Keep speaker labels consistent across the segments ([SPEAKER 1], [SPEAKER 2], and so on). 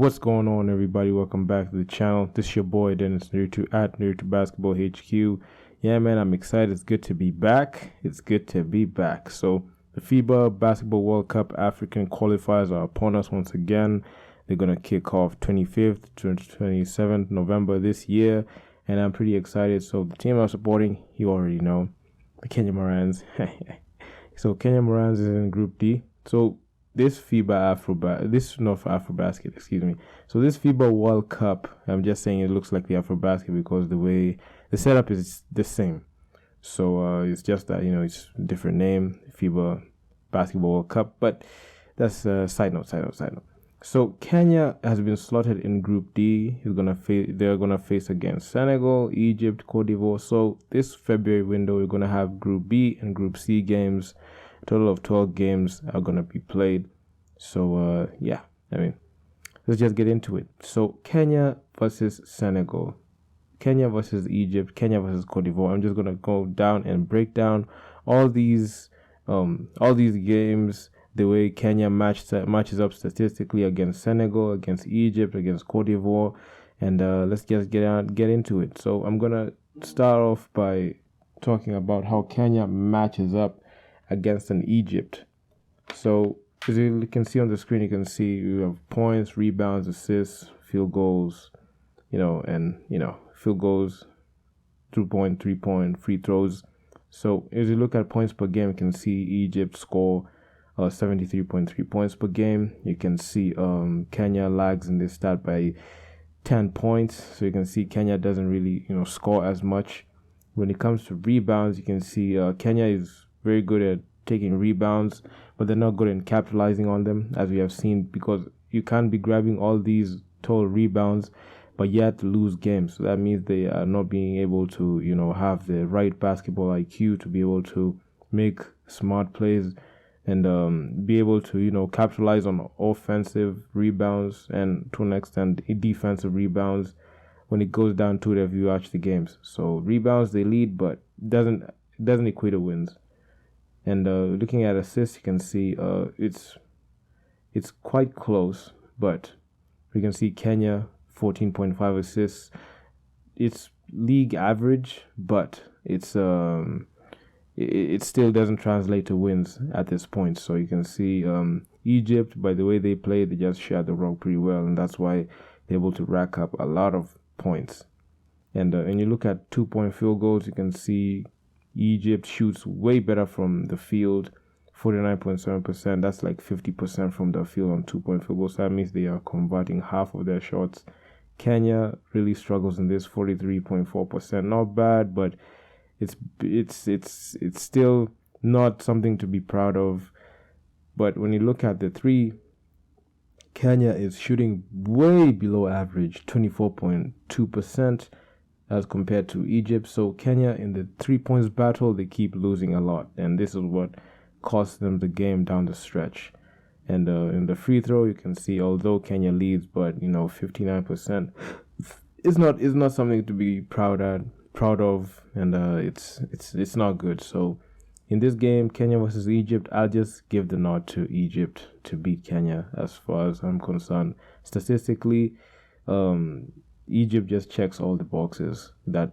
[SPEAKER 1] What's going on, everybody? Welcome back to the channel. This is your boy Dennis Nderitu at Nderitu Basketball HQ. Yeah, man, I'm excited. It's good to be back. So the FIBA Basketball World Cup African qualifiers are upon us once again. They're gonna kick off 25th to 27th November this year, and I'm pretty excited. So the team I'm supporting, you already know, the Kenya Morans. So Kenya Morans is in Group D. So this FIBA Afrobasket, excuse me. So this FIBA World Cup, I'm just saying it looks like the Afrobasket because the way the setup is the same. So it's just that, it's a different name, FIBA Basketball World Cup. But that's side note. So Kenya has been slotted in Group D. They're gonna face against Senegal, Egypt, Cote d'Ivoire. So this February window, we're gonna have Group B and Group C games. A total of 12 games are gonna be played. So let's just get into it. So Kenya versus Senegal, Kenya versus Egypt, Kenya versus Cote d'Ivoire. I'm just gonna go down and break down all these games, the way Kenya matches up statistically against Senegal, against Egypt, against Cote d'Ivoire, and let's just get into it. So I'm gonna start off by talking about how Kenya matches up against an Egypt. So as you can see on the screen, you can see you have points, rebounds, assists, field goals, field goals, 2-point, 3-point, free throws. So as you look at points per game, you can see Egypt score 73.3 points per game. You can see Kenya lags in this stat by 10 points. So you can see Kenya doesn't really score as much. When it comes to rebounds, you can see Kenya is very good at taking rebounds, but they're not good in capitalizing on them, as we have seen, because you can't be grabbing all these total rebounds but yet lose games. So that means they are not being able to have the right basketball IQ to be able to make smart plays and be able to capitalize on offensive rebounds and to an extent defensive rebounds when it goes down to it if you watch the games. So rebounds, they lead, but doesn't equate to wins. And looking at assists, you can see it's quite close, but we can see Kenya 14.5 assists. It's league average, but it still doesn't translate to wins at this point. So you can see Egypt, by the way they play, they just shot the rock pretty well, and that's why they're able to rack up a lot of points. And you look at 2-point field goals, you can see Egypt shoots way better from the field, 49.7%. That's like 50% from the field on 2-point field goals. So that means they are converting half of their shots. Kenya really struggles in this, 43.4%. Not bad, but it's still not something to be proud of. But when you look at the three, Kenya is shooting way below average, 24.2%. as compared to Egypt. So Kenya in the 3-points battle, they keep losing a lot, and this is what cost them the game down the stretch. And in the free throw, you can see although Kenya leads, but 59% is not something to be proud of, and it's not good. So in this game, Kenya versus Egypt, I'll just give the nod to Egypt to beat Kenya as far as I'm concerned. Statistically, Egypt just checks all the boxes that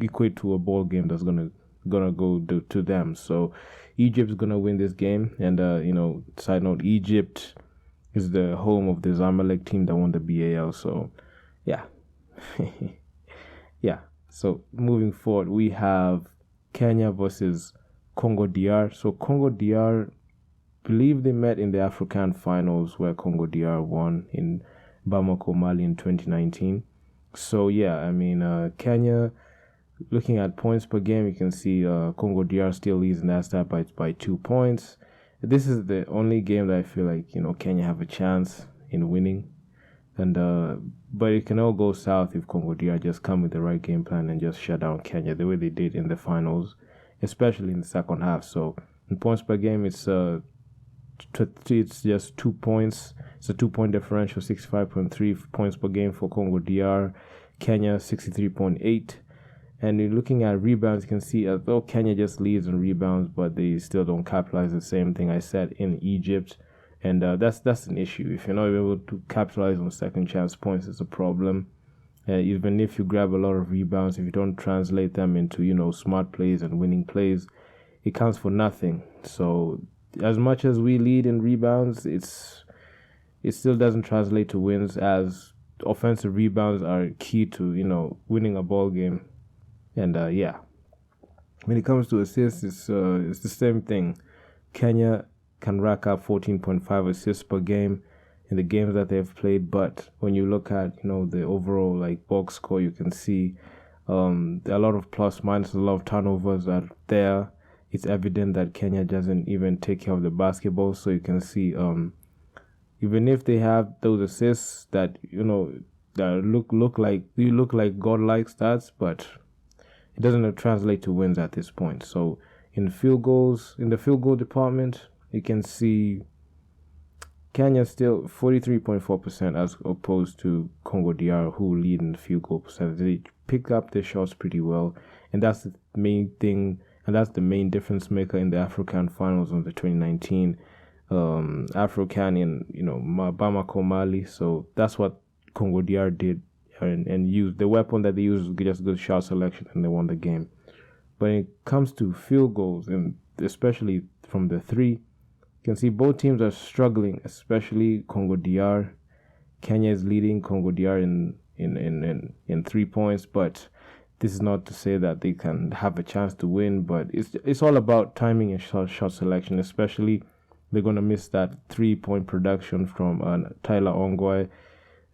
[SPEAKER 1] equate to a ball game that's gonna go to them. So Egypt's gonna win this game. And side note, Egypt is the home of the Zamalek team that won the BAL. So yeah. Yeah. So moving forward, we have Kenya versus Congo DR. So Congo DR, believe they met in the African finals where Congo DR won in Bamako, Mali in 2019. So yeah, Kenya, looking at points per game, you can see Congo DR still leads in that stat by 2 points. This is the only game that I feel like Kenya have a chance in winning, and but it can all go south if Congo DR just come with the right game plan and just shut down Kenya the way they did in the finals, especially in the second half. So in points per game, it's just 2 points. It's a 2-point differential, 65.3 points per game for Congo DR. Kenya 63.8. And you're looking at rebounds, you can see although Kenya just leads on rebounds, but they still don't capitalize. The same thing I said in Egypt. And that's an issue. If you're not able to capitalize on second chance points, it's a problem. Even if you grab a lot of rebounds, if you don't translate them into, smart plays and winning plays, it counts for nothing. So as much as we lead in rebounds, it still doesn't translate to wins, as offensive rebounds are key to, winning a ball game. And when it comes to assists, it's the same thing. Kenya can rack up 14.5 assists per game in the games that they've played, but when you look at the overall box score, you can see there are a lot of plus minus, a lot of turnovers are there. It's evident that Kenya doesn't even take care of the basketball, so you can see even if they have those assists that that look like godlike stats, but it doesn't translate to wins at this point. So in the field goal department, you can see Kenya still 43.4% as opposed to Congo DR, who lead in the field goal percentage. They pick up their shots pretty well, and that's the main thing, and that's the main difference maker in the AfroCan finals of the 2019 AfroCan in Bamako, Mali. So that's what Congo DR did, and used the weapon that they used was just good shot selection, and they won the game. But when it comes to field goals, and especially from the three, you can see both teams are struggling, especially Congo DR. Kenya is leading Congo DR in 3 points, but this is not to say that they can have a chance to win. But it's all about timing and shot selection. Especially, they're gonna miss that 3-point production from Tyler Ongwae,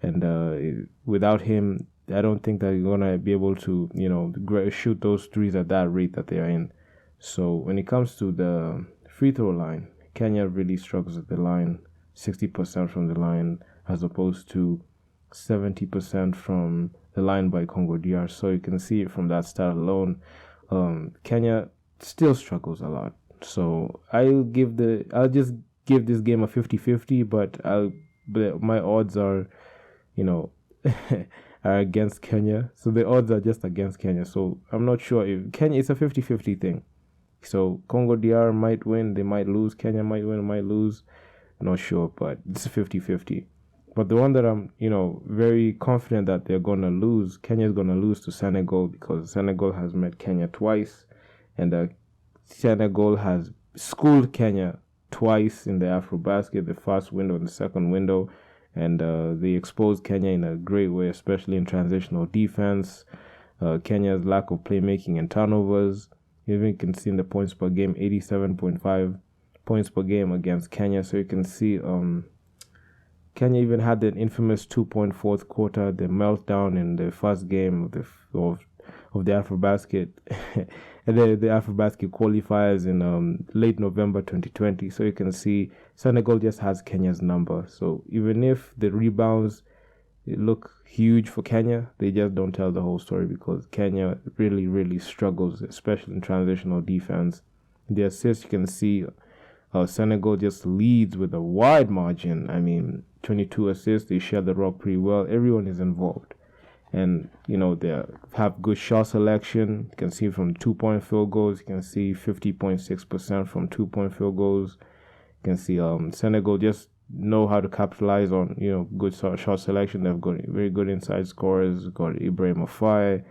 [SPEAKER 1] and without him, I don't think that you're gonna be able to shoot those threes at that rate that they are in. So when it comes to the free throw line, Kenya really struggles at the line, 60% from the line, as opposed to 70% from the line by Congo DR. So you can see it from that stat alone. Kenya still struggles a lot. So I'll just give this game a 50-50, but my odds are, are against Kenya. So the odds are just against Kenya. So I'm not sure if Kenya, it's a 50-50 thing. So Congo DR might win, they might lose. Kenya might win, might lose. Not sure, but it's a 50-50. But the one that I'm, very confident that they're going to lose, Kenya is going to lose to Senegal, because Senegal has met Kenya twice. And Senegal has schooled Kenya twice in the AfroBasket, the first window and the second window. And they exposed Kenya in a great way, especially in transitional defense. Kenya's lack of playmaking and turnovers. You even can see in the points per game, 87.5 points per game against Kenya. So you can see Kenya even had the infamous 2-point fourth quarter, the meltdown in the first game of the AfroBasket, and the AfroBasket qualifiers in late November 2020. So you can see Senegal just has Kenya's number. So even if the rebounds look huge for Kenya, they just don't tell the whole story, because Kenya really, really struggles, especially in transitional defense. The assists, you can see Senegal just leads with a wide margin. I mean, 22 assists, they share the rock pretty well. Everyone is involved. And, they have good shot selection. You can see from 2-point field goals, you can see 50.6% from 2-point field goals. You can see Senegal just know how to capitalize on good shot selection. They've got very good inside scorers. You've got Ibrahim Afai,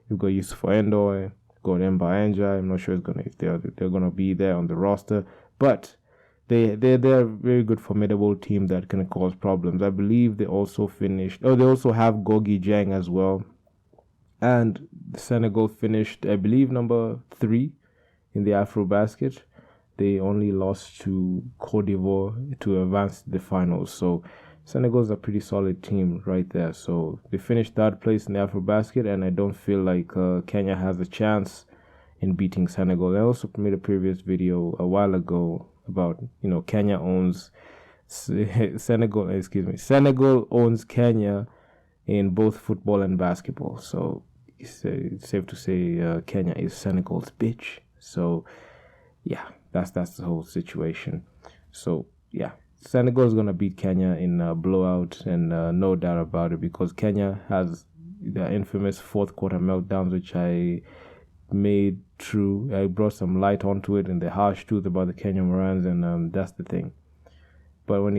[SPEAKER 1] you've got Yusuf Endoy, got Emba Anja. I'm not sure if they're gonna be there on the roster, but they're a very good, formidable team that can cause problems. I believe they also finished. Oh, they also have Gogi Jang as well, and Senegal finished, I believe, number 3 in the AfroBasket. They only lost to Cote d'Ivoire to advance to the finals. So Senegal's a pretty solid team right there. So they finished third place in the AfroBasket, and I don't feel like Kenya has a chance in beating Senegal. I also made a previous video a while ago about, Kenya owns Senegal owns Kenya in both football and basketball. So it's safe to say Kenya is Senegal's bitch. So yeah. That's the whole situation. So, yeah, Senegal is going to beat Kenya in a blowout, and no doubt about it, because Kenya has the infamous fourth quarter meltdowns, which I made true. I brought some light onto it and the harsh truth about the Kenya Morans, and that's the thing. But when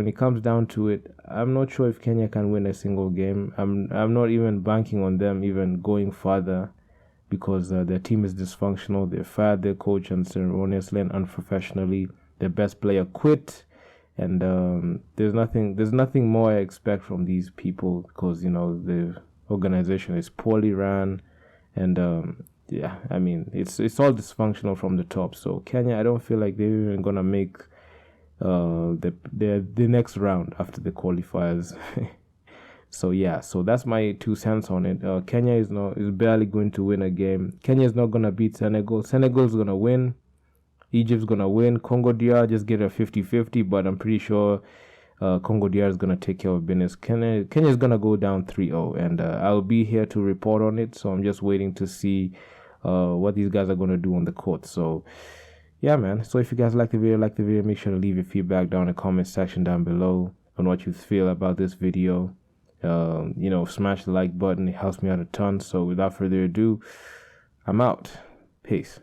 [SPEAKER 1] it comes down to it, I'm not sure if Kenya can win a single game. I'm not even banking on them even going further, because their team is dysfunctional. They fired their coach unceremoniously and unprofessionally. Their best player quit, and there's nothing more I expect from these people, because the organization is poorly run, and yeah, I mean it's all dysfunctional from the top. So Kenya, I don't feel like they're even gonna make the next round after the qualifiers. So yeah, so that's my 2 cents on it. Kenya is barely going to win a game. Kenya is not gonna beat Senegal. Senegal's gonna win. Egypt's gonna win. Congo DR just get a 50-50, but I'm pretty sure Congo DR is gonna take care of business. Kenya is gonna go down 3-0, and I'll be here to report on it. So I'm just waiting to see what these guys are gonna do on the court. So yeah, man. So if you guys like the video, make sure to leave your feedback down in the comment section down below on what you feel about this video. Smash the like button. It helps me out a ton. So without further ado, I'm out. Peace.